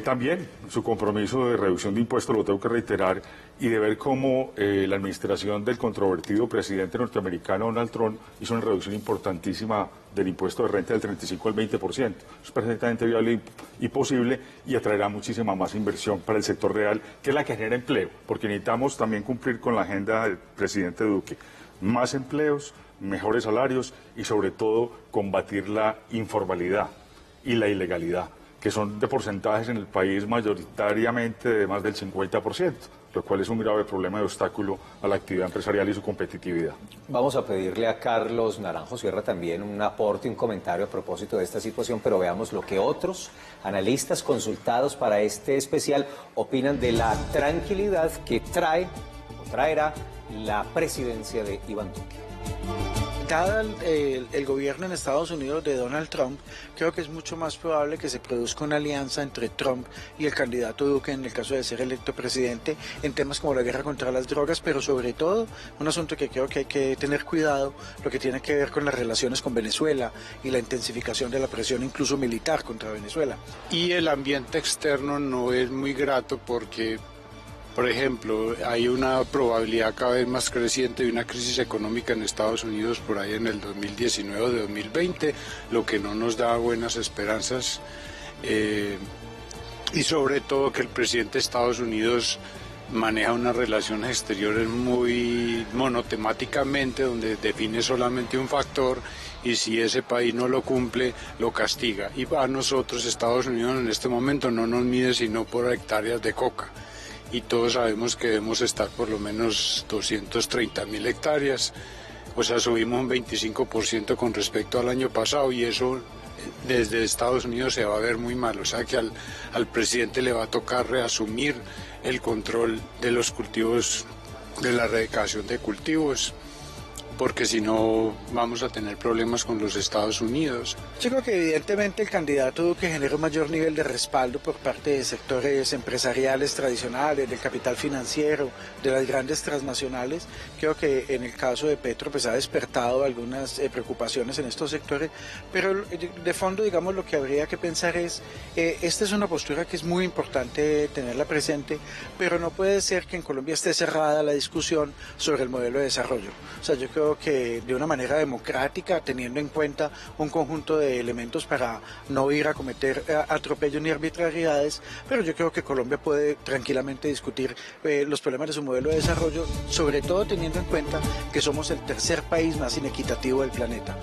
S4: También su compromiso de reducción de impuestos, lo tengo que reiterar, y de ver cómo la administración del controvertido presidente norteamericano Donald Trump hizo una reducción importantísima del impuesto de renta del 35 al 20%. Es perfectamente viable y posible y atraerá muchísima más inversión para el sector real, que es la que genera empleo, porque necesitamos también cumplir con la agenda del presidente Duque. Más empleos, mejores salarios y sobre todo combatir la informalidad y la ilegalidad, que son de porcentajes en el país mayoritariamente de más del 50%, lo cual es un grave problema de obstáculo a la actividad empresarial y su competitividad.
S1: Vamos a pedirle a Carlos Naranjo Sierra también un aporte, un comentario a propósito de esta situación, pero veamos lo que otros analistas consultados para este especial opinan de la tranquilidad que trae o traerá la presidencia de Iván Duque.
S6: Dada el gobierno en Estados Unidos de Donald Trump, creo que es mucho más probable que se produzca una alianza entre Trump y el candidato Duque en el caso de ser electo presidente en temas como la guerra contra las drogas, pero sobre todo un asunto que creo que hay que tener cuidado, lo que tiene que ver con las relaciones con Venezuela y la intensificación de la presión incluso militar contra Venezuela.
S5: Y el ambiente externo no es muy grato porque, por ejemplo, hay una probabilidad cada vez más creciente de una crisis económica en Estados Unidos por ahí en el 2019 o de 2020, lo que no nos da buenas esperanzas. Y sobre todo que el presidente de Estados Unidos maneja unas relaciones exteriores muy monotemáticamente, donde define solamente un factor y si ese país no lo cumple, lo castiga. Y a nosotros, Estados Unidos, en este momento no nos mide sino por hectáreas de coca. Y todos sabemos que debemos estar por lo menos 230.000 hectáreas, o sea, subimos un 25% con respecto al año pasado y eso desde Estados Unidos se va a ver muy mal, o sea que al presidente le va a tocar reasumir el control de los cultivos, de la erradicación de cultivos, porque si no vamos a tener problemas con los Estados Unidos.
S6: Yo creo que evidentemente el candidato Duque genera un mayor nivel de respaldo por parte de sectores empresariales tradicionales, del capital financiero, de las grandes transnacionales. Creo que en el caso de Petro pues ha despertado algunas preocupaciones en estos sectores, pero de fondo digamos lo que habría que pensar es, esta es una postura que es muy importante tenerla presente, pero no puede ser que en Colombia esté cerrada la discusión sobre el modelo de desarrollo. O sea, yo creo que de una manera democrática, teniendo en cuenta un conjunto de elementos para no ir a cometer atropellos ni arbitrariedades, pero yo creo que Colombia puede tranquilamente discutir los problemas de su modelo de desarrollo, sobre todo teniendo en cuenta que somos el tercer país más inequitativo del planeta.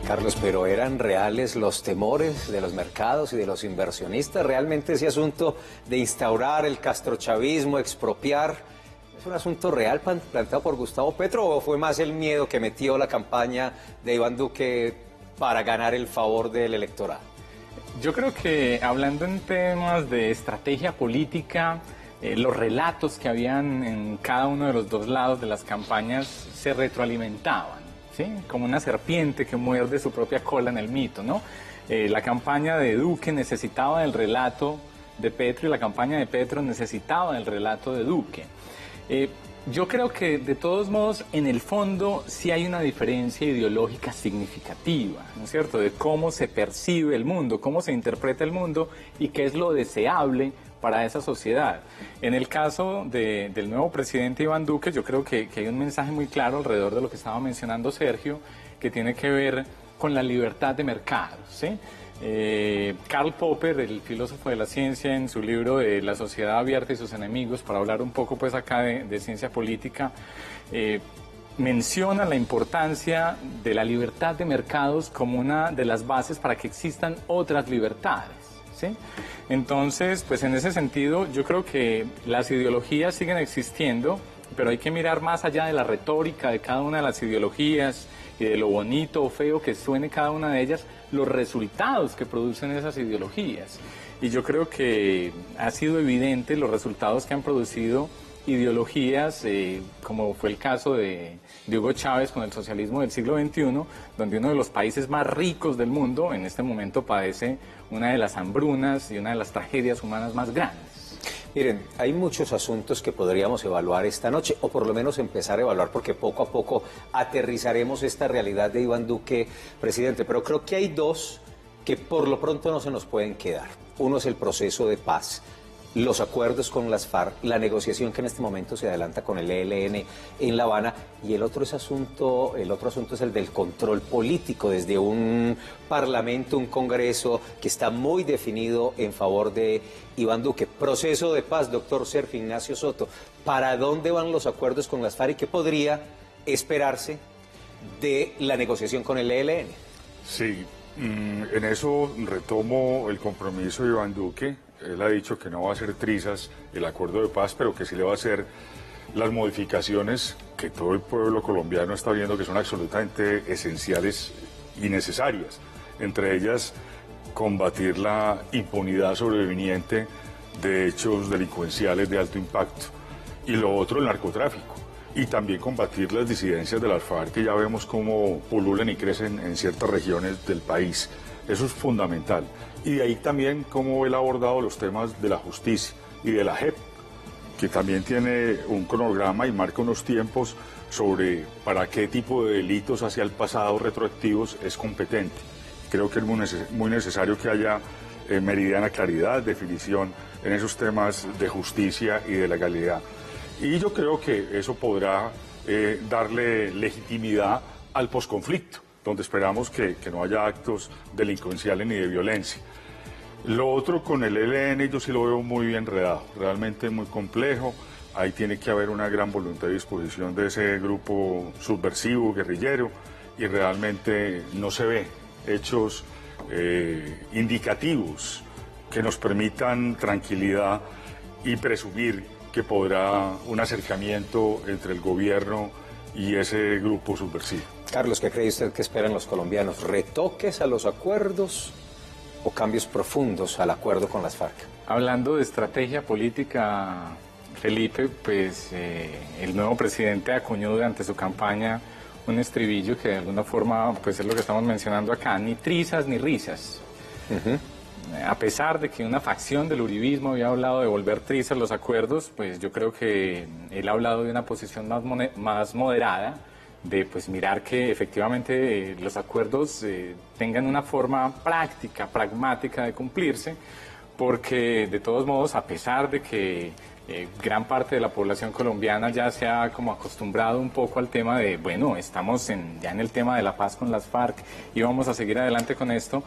S1: Carlos, pero ¿eran reales los temores de los mercados y de los inversionistas? ¿Realmente ese asunto de instaurar el castrochavismo, expropiar, es un asunto real planteado por Gustavo Petro o fue más el miedo que metió la campaña de Iván Duque para ganar el favor del electorado?
S2: Yo creo que hablando en temas de estrategia política, los relatos que habían en cada uno de los dos lados de las campañas se retroalimentaban, ¿sí? Como una serpiente que muerde su propia cola en el mito, ¿no? La campaña de Duque necesitaba del relato de Petro y la campaña de Petro necesitaba del relato de Duque. Yo creo que de todos modos en el fondo sí hay una diferencia ideológica significativa, ¿no es cierto?, de cómo se percibe el mundo, cómo se interpreta el mundo y qué es lo deseable para esa sociedad. En el caso del nuevo presidente Iván Duque, yo creo que hay un mensaje muy claro alrededor de lo que estaba mencionando Sergio, que tiene que ver con la libertad de mercado, ¿sí? Karl Popper, el filósofo de la ciencia, en su libro de La sociedad abierta y sus enemigos, para hablar un poco pues acá de ciencia política, menciona la importancia de la libertad de mercados como una de las bases para que existan otras libertades, ¿sí? Entonces, pues en ese sentido, yo creo que las ideologías siguen existiendo, pero hay que mirar más allá de la retórica de cada una de las ideologías y de lo bonito o feo que suene cada una de ellas, los resultados que producen esas ideologías. Y yo creo que ha sido evidente los resultados que han producido ideologías, como fue el caso de Hugo Chávez con el socialismo del siglo XXI, donde uno de los países más ricos del mundo en este momento padece una de las hambrunas y una de las tragedias humanas más grandes.
S1: Miren, hay muchos asuntos que podríamos evaluar esta noche, o por lo menos empezar a evaluar, porque poco a poco aterrizaremos esta realidad de Iván Duque, presidente. Pero creo que hay dos que por lo pronto no se nos pueden quedar. Uno es el proceso de paz, los acuerdos con las FARC, la negociación que en este momento se adelanta con el ELN en La Habana, y el otro asunto es el del control político desde un parlamento, un congreso que está muy definido en favor de Iván Duque. Proceso de paz, doctor Sergio Ignacio Soto, ¿para dónde van los acuerdos con las FARC y qué podría esperarse de la negociación con el ELN?
S4: Sí, en eso retomo el compromiso de Iván Duque. Él ha dicho que no va a hacer trizas el acuerdo de paz, pero que sí le va a hacer las modificaciones que todo el pueblo colombiano está viendo que son absolutamente esenciales y necesarias. Entre ellas, combatir la impunidad sobreviniente de hechos delincuenciales de alto impacto. Y lo otro, el narcotráfico. Y también combatir las disidencias de las FARC, que ya vemos cómo pululan y crecen en ciertas regiones del país. Eso es fundamental. Y de ahí también cómo él ha abordado los temas de la justicia y de la JEP, que también tiene un cronograma y marca unos tiempos sobre para qué tipo de delitos hacia el pasado retroactivos es competente. Creo que es muy necesario que haya meridiana claridad, definición en esos temas de justicia y de legalidad. Y yo creo que eso podrá darle legitimidad al posconflicto, donde esperamos que no haya actos delincuenciales ni de violencia. Lo otro con el ELN yo sí lo veo muy enredado, realmente muy complejo. Ahí tiene que haber una gran voluntad y disposición de ese grupo subversivo, guerrillero, y realmente no se ve hechos indicativos que nos permitan tranquilidad y presumir que podrá un acercamiento entre el gobierno y ese grupo subversivo.
S1: Carlos, ¿qué cree usted que esperan los colombianos? ¿Retoques a los acuerdos o cambios profundos al acuerdo con las FARC?
S2: Hablando de estrategia política, Felipe, pues el nuevo presidente acuñó durante su campaña un estribillo que de alguna forma pues es lo que estamos mencionando acá, ni trizas ni risas. A pesar de que una facción del uribismo había hablado de volver trizas los acuerdos, pues yo creo que él ha hablado de una posición más moderada, de pues mirar que efectivamente los acuerdos tengan una forma práctica, pragmática de cumplirse, porque de todos modos, a pesar de que gran parte de la población colombiana ya se ha como acostumbrado un poco al tema de, bueno, estamos ya en el tema de la paz con las FARC y vamos a seguir adelante con esto,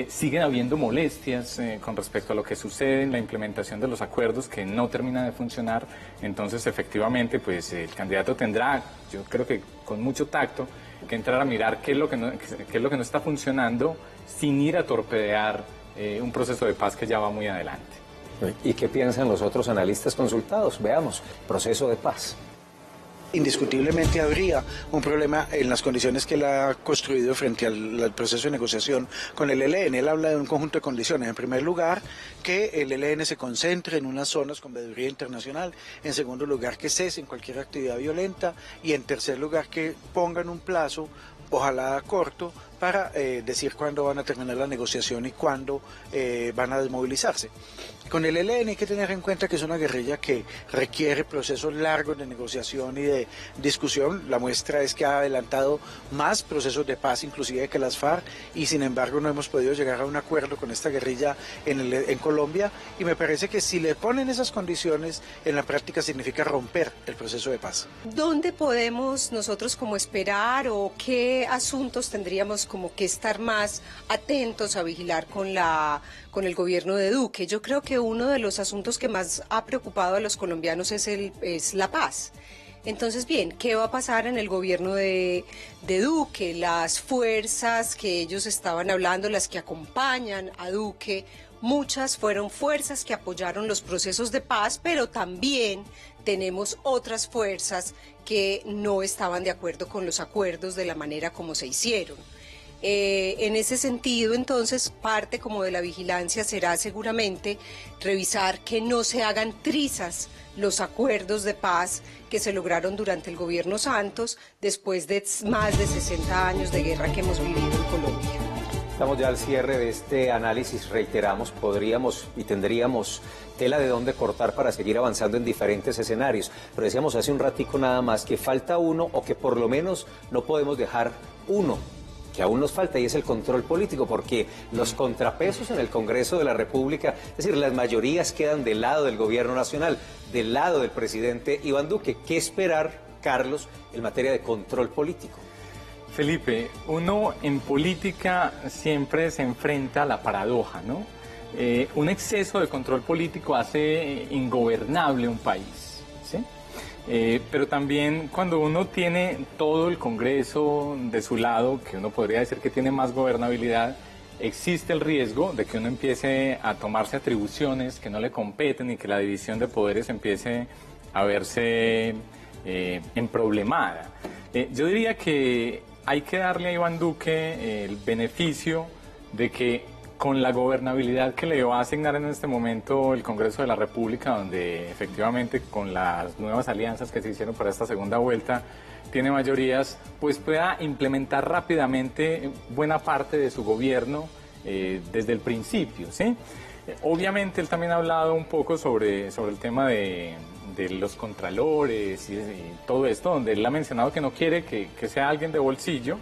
S2: siguen habiendo molestias con respecto a lo que sucede en la implementación de los acuerdos que no termina de funcionar. Entonces, efectivamente, pues el candidato tendrá, yo creo que con mucho tacto, que entrar a mirar qué es lo que no está funcionando sin ir a torpedear un proceso de paz que ya va muy adelante.
S1: ¿Y qué piensan los otros analistas consultados? Veamos, proceso de paz.
S6: indiscutiblemente habría un problema en las condiciones que él ha construido frente al proceso de negociación con el ELN. Él habla de un conjunto de condiciones. En primer lugar, que el ELN se concentre en unas zonas con veeduría internacional. En segundo lugar, que cese en cualquier actividad violenta. Y en tercer lugar, que pongan un plazo, ojalá corto, para decir cuándo van a terminar la negociación y cuándo van a desmovilizarse. Con el ELN hay que tener en cuenta que es una guerrilla que requiere procesos largos de negociación y de discusión. La muestra es que ha adelantado más procesos de paz inclusive que las FARC y sin embargo no hemos podido llegar a un acuerdo con esta guerrilla en Colombia, y me parece que si le ponen esas condiciones en la práctica significa romper el proceso de paz.
S7: ¿Dónde podemos nosotros como esperar o qué asuntos tendríamos como que estar más atentos a vigilar con el gobierno de Duque? Yo creo que uno de los asuntos que más ha preocupado a los colombianos es la paz. Entonces, bien, ¿qué va a pasar en el gobierno de Duque? Las fuerzas que ellos estaban hablando, las que acompañan a Duque, muchas fueron fuerzas que apoyaron los procesos de paz, pero también tenemos otras fuerzas que no estaban de acuerdo con los acuerdos de la manera como se hicieron. En ese sentido, entonces, parte como de la vigilancia será seguramente revisar que no se hagan trizas los acuerdos de paz que se lograron durante el gobierno Santos después de más de 60 años de guerra que hemos vivido en Colombia.
S1: Estamos ya al cierre de este análisis, reiteramos, podríamos y tendríamos tela de dónde cortar para seguir avanzando en diferentes escenarios, pero decíamos hace un ratico nada más que falta uno, o que por lo menos no podemos dejar uno que aún nos falta, y es el control político, porque los contrapesos en el Congreso de la República, es decir, las mayorías quedan del lado del gobierno nacional, del lado del presidente Iván Duque. ¿Qué esperar, Carlos, en materia de control político?
S2: Felipe, uno en política siempre se enfrenta a la paradoja, ¿no? Un exceso de control político hace ingobernable un país, ¿sí? Pero también cuando uno tiene todo el Congreso de su lado, que uno podría decir que tiene más gobernabilidad, existe el riesgo de que uno empiece a tomarse atribuciones que no le competen y que la división de poderes empiece a verse emproblemada. Yo diría que hay que darle a Iván Duque el beneficio de que con la gobernabilidad que le va a asignar en este momento el Congreso de la República, donde efectivamente con las nuevas alianzas que se hicieron para esta segunda vuelta tiene mayorías, pues pueda implementar rápidamente buena parte de su gobierno desde el principio, ¿sí? Obviamente él también ha hablado un poco sobre el tema de los contralores y todo esto, donde él ha mencionado que no quiere que sea alguien de bolsillo,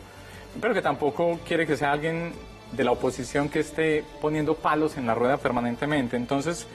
S2: pero que tampoco quiere que sea alguien de la oposición que esté poniendo palos en la rueda permanentemente. Entonces,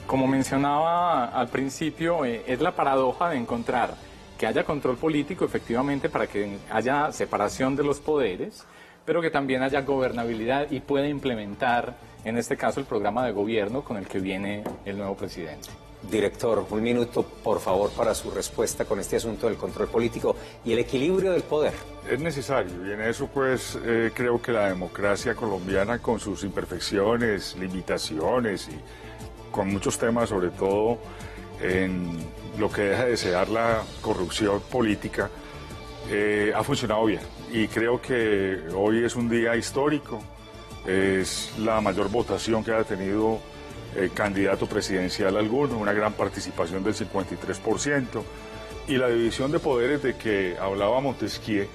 S2: como mencionaba al principio, es la paradoja de encontrar que haya control político efectivamente para que haya separación de los poderes, pero que también haya gobernabilidad y pueda implementar, en este caso, el programa de gobierno con el que viene el nuevo presidente.
S1: Director, un minuto, por favor, para su respuesta con este asunto del control político y el equilibrio del poder.
S4: Es necesario, y en eso pues creo que la democracia colombiana, con sus imperfecciones, limitaciones y con muchos temas, sobre todo en lo que deja de desear la corrupción política, ha funcionado bien. Y creo que hoy es un día histórico, es la mayor votación que ha tenido candidato presidencial alguno, una gran participación del 53%, y la división de poderes de que hablaba Montesquieu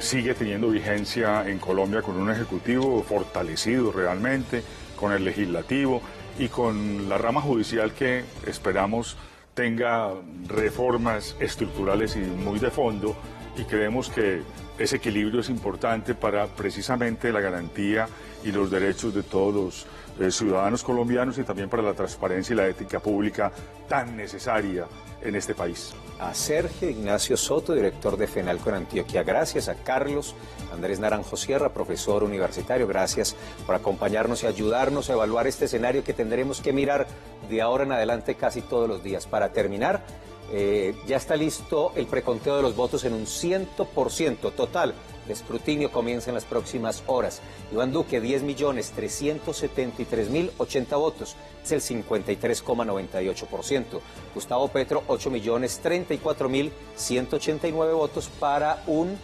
S4: sigue teniendo vigencia en Colombia, con un ejecutivo fortalecido realmente, con el legislativo y con la rama judicial que esperamos tenga reformas estructurales y muy de fondo, y creemos que ese equilibrio es importante para precisamente la garantía y los derechos de todos los ciudadanos colombianos, y también para la transparencia y la ética pública tan necesaria en este país.
S1: A Sergio Ignacio Soto, director de FENALCO en Antioquia. Gracias a Carlos Andrés Naranjo Sierra, profesor universitario. Gracias por acompañarnos y ayudarnos a evaluar este escenario que tendremos que mirar de ahora en adelante casi todos los días. Para terminar, Ya está listo el preconteo de los votos en un 100% total. El escrutinio comienza en las próximas horas. Iván Duque, 10.373.080 votos, es el 53,98%. Gustavo Petro, 8.034.189 votos para un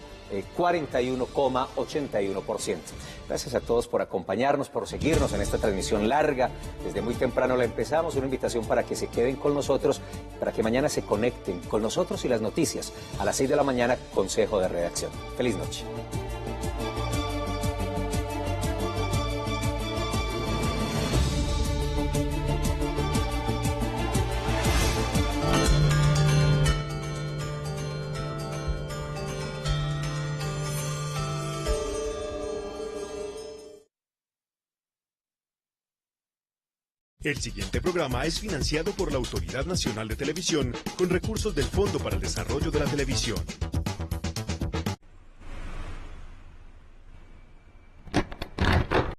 S1: 41,81%. Gracias a todos por acompañarnos, por seguirnos en esta transmisión larga. Desde muy temprano la empezamos, una invitación para que se queden con nosotros, para que mañana se conecten con nosotros y las noticias. A las 6 de la mañana, Consejo de Redacción. Feliz noche.
S8: El siguiente programa es financiado por la Autoridad Nacional de Televisión con recursos del Fondo para el Desarrollo de la Televisión.